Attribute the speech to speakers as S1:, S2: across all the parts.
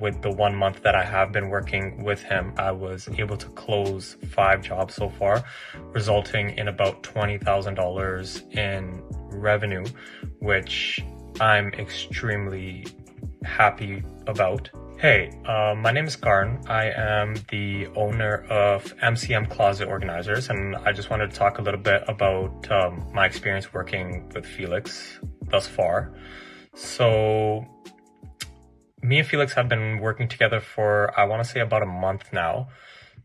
S1: With the 1 month that I have been working with him, I was able to close 5 jobs so far, resulting in about $20,000 in revenue, which I'm extremely happy about. Hey, my name is Karan. I am the owner of MCM Closet Organizers, and I just wanted to talk a little bit about my experience working with Felix thus far. So, me and Felix have been working together for, I want to say, about a month now.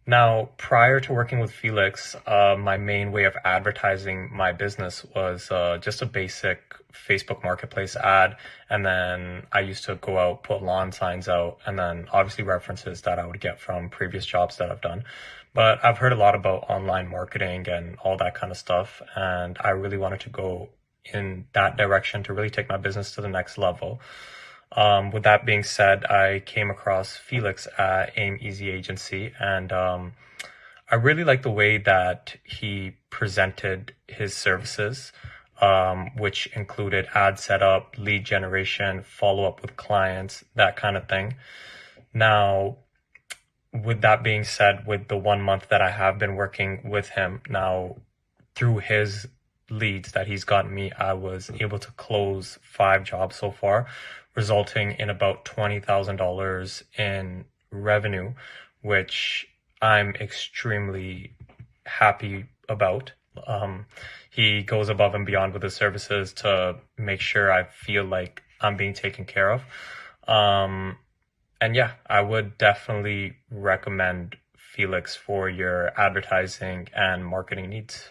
S1: Now, prior to working with Felix, my main way of advertising my business was just a basic Facebook Marketplace ad. And then I used to go out, put lawn signs out, and then obviously references that I would get from previous jobs that I've done. But I've heard a lot about online marketing and all that kind of stuff. And I really wanted to go in that direction to really take my business to the next level. With that being said, I came across Felix at Aimeazy Agency, and I really like the way that he presented his services, which included ad setup, lead generation, follow up with clients, that kind of thing. Now, with that being said, with the 1 month that I have been working with him now, through his leads that he's gotten me, I was able to close 5 jobs so far, resulting in about $20,000 in revenue, which I'm extremely happy about. He goes above and beyond with his services to make sure I feel like I'm being taken care of. And yeah, I would definitely recommend Felix for your advertising and marketing needs.